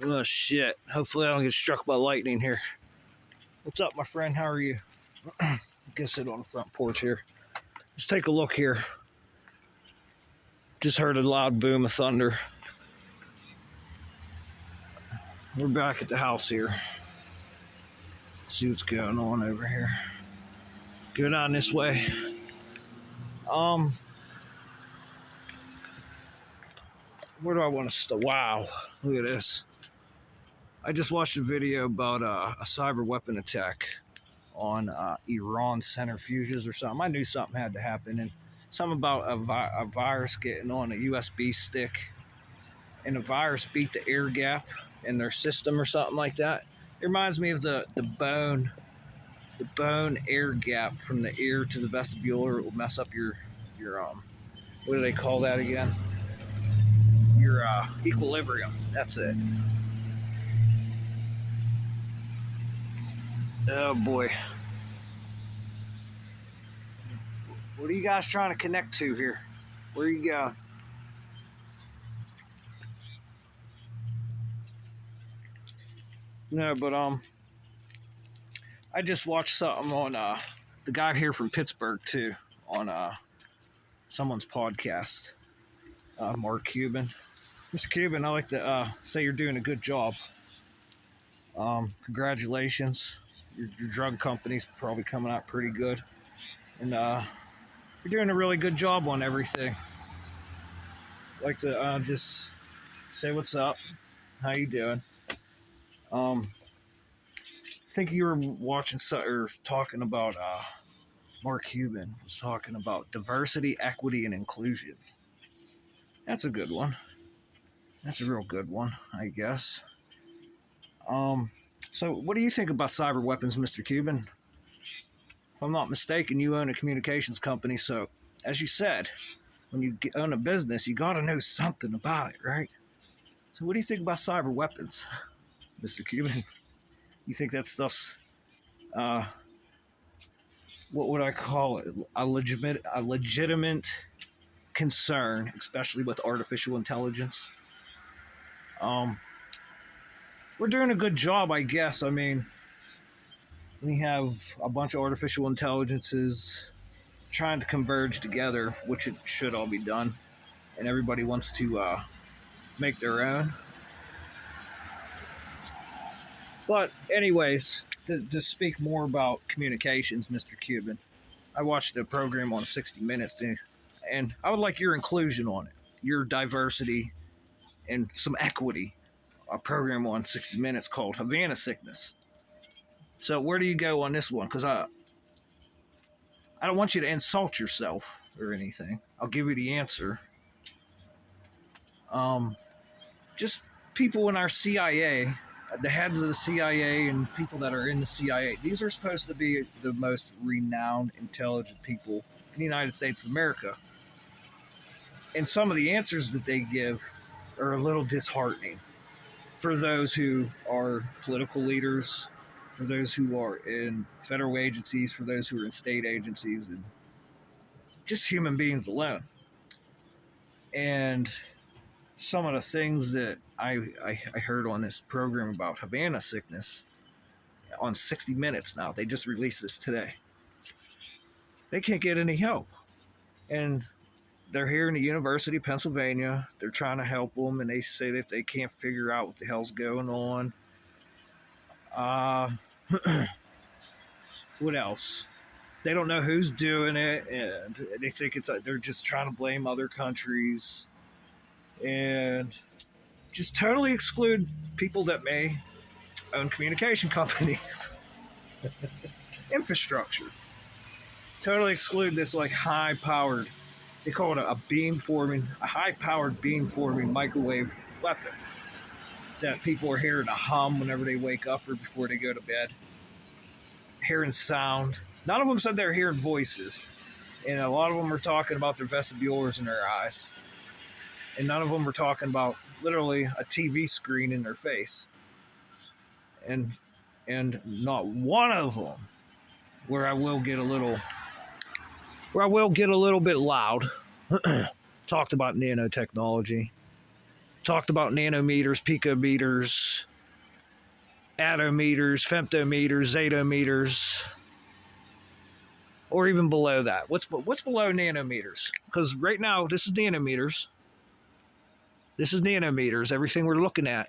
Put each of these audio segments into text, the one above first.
Oh shit. Hopefully I don't get struck by lightning here. What's up, my friend? How are you? I'm gonna sit on the front porch here. Let's take a look here. Just heard a loud boom of thunder. We're back at the house here. See what's going on over here. Go down this way. Where do I want to start? Wow, look at this. I just watched a video about a cyber weapon attack on Iran centrifuges or something. I knew something had to happen, and something about a virus getting on a USB stick, and the virus beat the air gap in their system or something like that. It reminds me of the bone air gap from the ear to the vestibular. It will mess up your what do they call that again? Your equilibrium. That's it. Oh boy. What are you guys trying to connect to here? Where you going? No, but I just watched something on the guy here from Pittsburgh too, on someone's podcast. Mark Cuban. Mr. Cuban, I like to say you're doing a good job. Congratulations. Your drug company's probably coming out pretty good. And you're doing a really good job on everything. I'd like to just say what's up. How you doing? I think you were watching or talking about Mark Cuban was talking about diversity, equity, and inclusion. That's a good one. That's a real good one, I guess. So what do you think about cyber weapons, Mr. Cuban? If I'm not mistaken, you own a communications company, so as you said, when you own a business, you got to know something about it, right? So what do you think about cyber weapons, Mr. Cuban? You think that stuff's, what would I call it, a legitimate concern, especially with artificial intelligence? We're doing a good job, I guess. I mean, we have a bunch of artificial intelligences trying to converge together, which it should all be done, and everybody wants to make their own. But anyways, to speak more about communications, Mr. Cuban, I watched a program on 60 Minutes, and I would like your inclusion on it, your diversity, and some equity. A program on 60 Minutes called Havana Sickness. So where do you go on this one? Because I don't want you to insult yourself or anything. I'll give you the answer. Just people in our CIA, the heads of the CIA and people that are in the CIA, these are supposed to be the most renowned, intelligent people in the United States of America. And some of the answers that they give are a little disheartening for those who are political leaders, for those who are in federal agencies, for those who are in state agencies, and just human beings alone. And some of the things that I heard on this program about Havana sickness on 60 Minutes now, they just released this today. They can't get any help. And they're here in the University of Pennsylvania. They're trying to help them, and they say that they can't figure out what the hell's going on. What else? They don't know who's doing it, and they think they're just trying to blame other countries, and just totally exclude people that may own communication companies, infrastructure. Totally exclude this like high-powered. They call it a high-powered beam-forming microwave weapon that people are hearing a hum whenever they wake up or before they go to bed. Hearing sound. None of them said they're hearing voices. And a lot of them are talking about their vestibulars in their eyes. And none of them were talking about literally a TV screen in their face. And not one of them where I will get a little bit loud, talked about nanotechnology. talked about nanometers, picometers, attometers, femtometers, zetometers, or even below that. What's below nanometers? Because right now, this is nanometers. This is nanometers, everything we're looking at.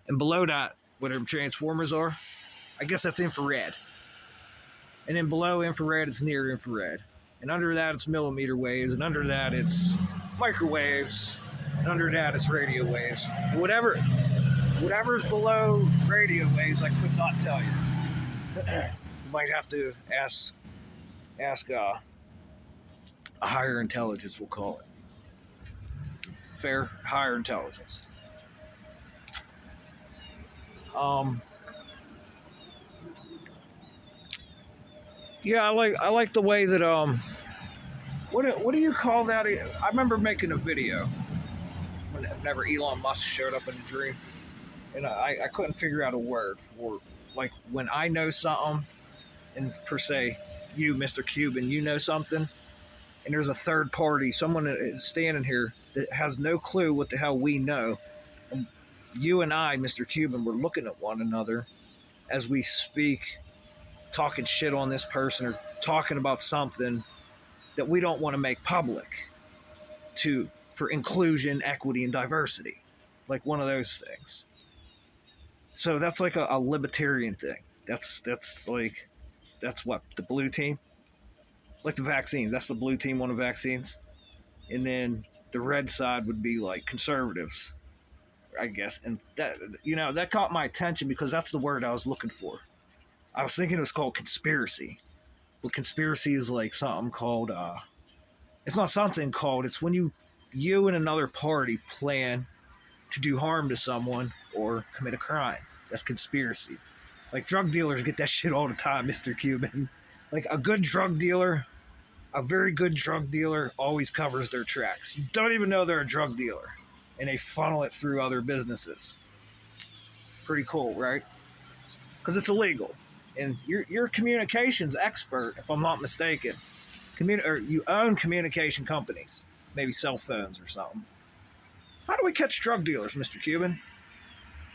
And below that, whatever transformers are, I guess that's infrared. And then below infrared, it's near infrared. And under that, it's millimeter waves. And under that, it's microwaves. And under that, it's radio waves. Whatever's below radio waves, I could not tell you. You might have to ask a higher intelligence, we'll call it. Fair, higher intelligence. Yeah, I like the way that what do you call that? I remember making a video whenever Elon Musk showed up in a dream, and I couldn't figure out a word for, like, when I know something, and per se, you, Mr. Cuban, you know something, and there's a third party, someone that is standing here that has no clue what the hell we know, and you and I, Mr. Cuban, we're looking at one another as we speak, talking shit on this person or talking about something that we don't want to make public for inclusion, equity, and diversity. Like one of those things. So that's like a libertarian thing. That's what, the blue team? Like the vaccines. That's the blue team on the vaccines. And then the red side would be like conservatives, I guess. And that caught my attention because that's the word I was looking for. I was thinking it was called conspiracy. But conspiracy is like something called, it's not something called, it's when you and another party plan to do harm to someone or commit a crime. That's conspiracy. Like drug dealers get that shit all the time, Mr. Cuban. Like a very good drug dealer always covers their tracks. You don't even know they're a drug dealer. And they funnel it through other businesses. Pretty cool, right? Because it's illegal. And you're a communications expert, if I'm not mistaken. Or you own communication companies, maybe cell phones or something. How do we catch drug dealers, Mr. Cuban?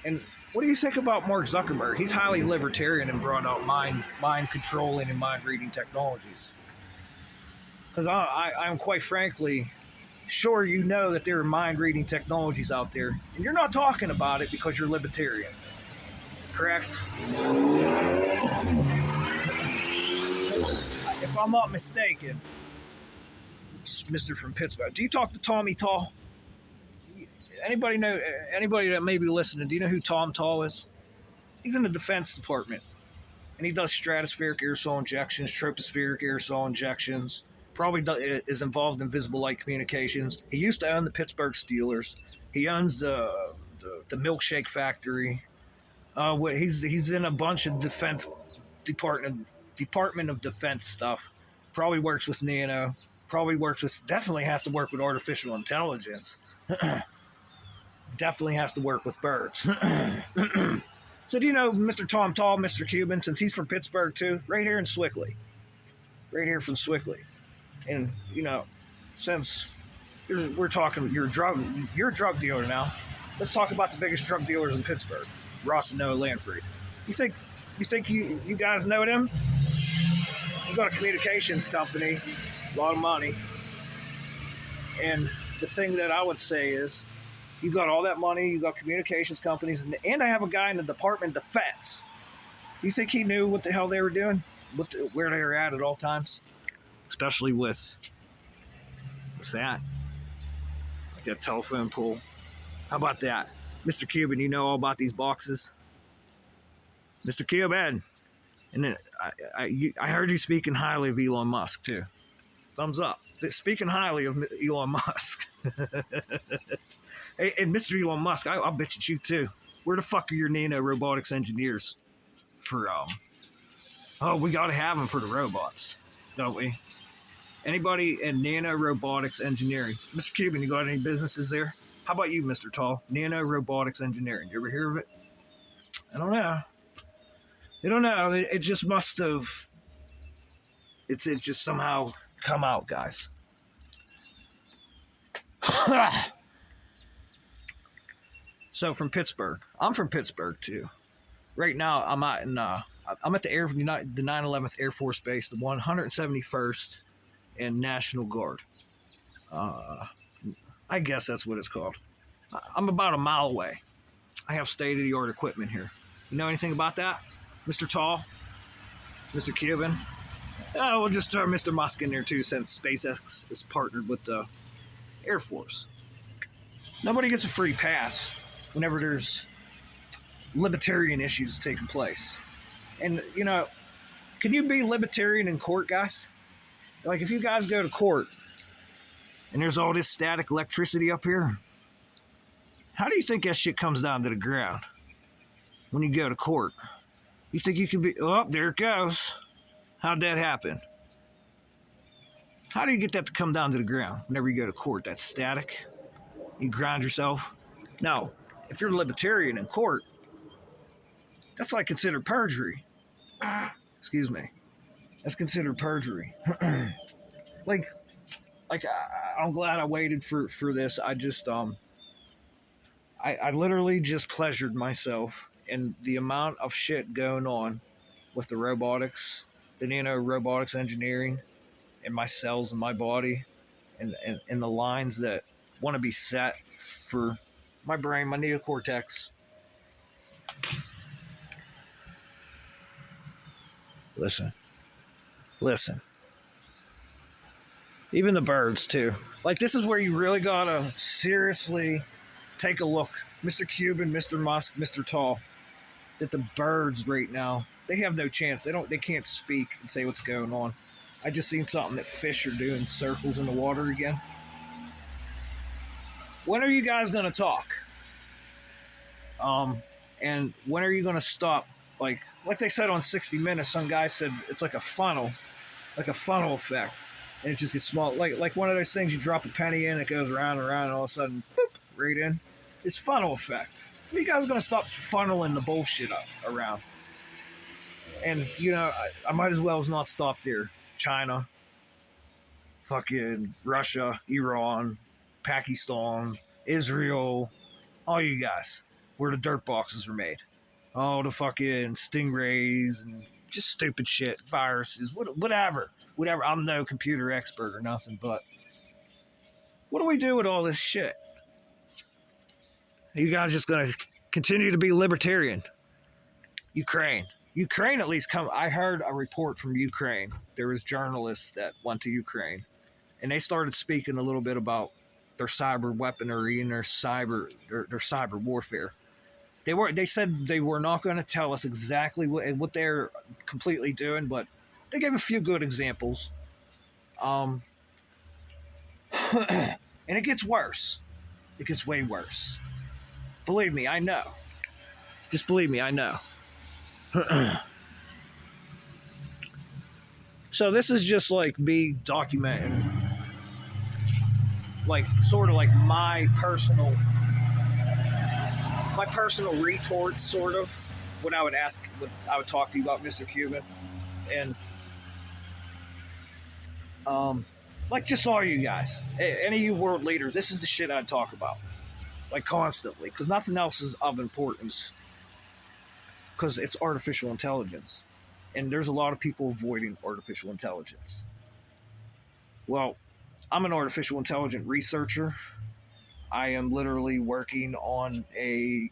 And what do you think about Mark Zuckerberg? He's highly libertarian and brought out mind controlling and mind reading technologies. Because I'm quite frankly sure you know that there are mind reading technologies out there, and you're not talking about it because you're libertarian. Correct? If I'm not mistaken, Mr. from Pittsburgh, do you talk to Tommy Tall? Anybody that may be listening, do you know who Tom Tall is? He's in the Defense Department, and he does stratospheric aerosol injections, tropospheric aerosol injections, probably is involved in visible light communications. He used to own the Pittsburgh Steelers. He owns the milkshake factory. He's in a bunch of Department of Defense stuff. Probably works with Nano. Definitely has to work with artificial intelligence. Definitely has to work with birds. So do you know Mr. Tom Tall, Mr. Cuban, since he's from Pittsburgh too? Right here in Swickley. Right here from Swickley. And, since we're talking, you're a drug dealer now. Let's talk about the biggest drug dealers in Pittsburgh. Ross and Noah Lanford. You think you guys know them? You got a communications company, a lot of money. And the thing that I would say is, you got all that money, you got communications companies, and I have a guy in the Department of Defense. Do you think he knew what the hell they were doing? Where they were at all times? Especially with, what's that? Like that telephone pole. How about that? Mr. Cuban, you know all about these boxes? Mr. Cuban. And then I heard you speaking highly of Elon Musk, too. Thumbs up. Speaking highly of Elon Musk. Hey, and Mr. Elon Musk, I'll bet you too. Where the fuck are your nano robotics engineers for, we gotta have them for the robots, don't we? Anybody in nano robotics engineering? Mr. Cuban, you got any businesses there? How about you, Mr. Tall? Nano robotics engineering. You ever hear of it? I don't know. It just must have. It just somehow come out, guys. So from Pittsburgh. I'm from Pittsburgh too. Right now, I'm out in I'm at the 911th Air Force Base, the 171st and National Guard. Uh, I guess that's what it's called. I'm about a mile away. I have state of the art equipment here. You know anything about that, Mr. Tall, Mr. Cuban? Oh, we'll just throw Mr. Musk in there too, since SpaceX is partnered with the Air Force. Nobody gets a free pass whenever there's libertarian issues taking place. And, you know, can you be libertarian in court, guys? Like, if you guys go to court and there's all this static electricity up here, how do you think that shit comes down to the ground when you go to court? You think you can be, oh, there it goes. How'd that happen? How do you get that to come down to the ground whenever you go to court? That's static. You grind yourself. No, if you're a libertarian in court, that's like considered perjury. Excuse me. That's considered perjury. like I'm glad I waited for this. I just I literally just pleasured myself in the amount of shit going on with the robotics, the nano robotics engineering, and my cells in my body, and the lines that want to be set for my brain, my neocortex. Listen. Even the birds too. Like, this is where you really gotta seriously take a look, Mr. Cuban, Mr. Musk, Mr. Tall, that the birds right now, they have no chance. They can't speak and say what's going on. I just seen something that fish are doing circles in the water again. When are you guys gonna talk? And when are you gonna stop? Like they said on 60 Minutes, some guy said it's like a funnel effect, and it just gets small, like one of those things you drop a penny in, it goes around and around, and all of a sudden, boop, right in. It's funnel effect. When are you guys gonna stop funneling the bullshit up around? And you know, I might as well as not stop there. China, fucking Russia, Iran, Pakistan, Israel, all you guys, where the dirt boxes were made. All the fucking stingrays and just stupid shit, viruses, whatever. I'm no computer expert or nothing, but what do we do with all this shit? Are you guys just gonna continue to be libertarian? Ukraine at least come. I heard a report from Ukraine. There was journalists that went to Ukraine, and they started speaking a little bit about their cyber weaponry and their cyber warfare. They said they were not going to tell us exactly what they're completely doing, but they gave a few good examples. And it gets worse. It gets way worse. Believe me, I know. Just believe me, I know. So this is just like me documenting, like sort of like my personal retorts, sort of what I would talk to you about, Mr. Cuban, and like just all you guys, any of you world leaders. This is the shit I'd talk about, like constantly, because nothing else is of importance. Because it's artificial intelligence, and there's a lot of people avoiding artificial intelligence. Well, I'm an artificial intelligence researcher. I am literally working on a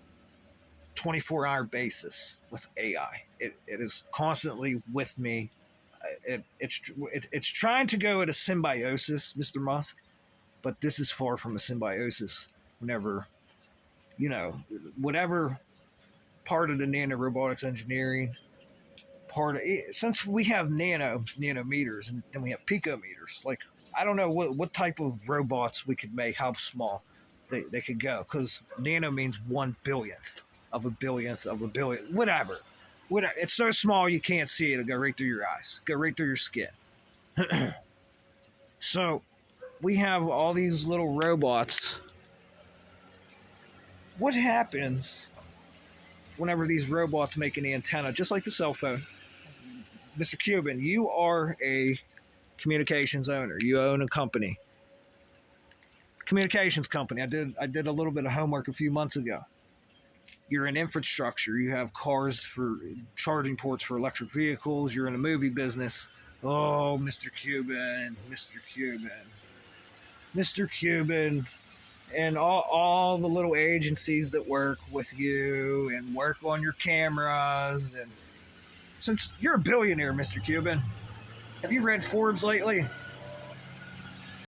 24-hour basis with AI. It is constantly with me. It's trying to go at a symbiosis, Mr. Musk, but this is far from a symbiosis. Whenever, you know, whatever part of the nanorobotics engineering, since we have nanometers, and then we have picometers, like I don't know what type of robots we could make, how small they could go, because nano means 1/1000th of a billionth of a billion, whatever. It's so small you can't see it. It'll go right through your eyes, go right through your skin. So we have all these little robots. What happens whenever these robots make an antenna, just like the cell phone? Mr. Cuban, you are a communications owner. You own a communications company. I did a little bit of homework a few months ago. You're in infrastructure. You have cars for charging ports for electric vehicles. You're in the movie business. Oh, Mr. Cuban, Mr. Cuban, Mr. Cuban, and all the little agencies that work with you and work on your cameras. And since you're a billionaire, Mr. Cuban, have you read Forbes lately?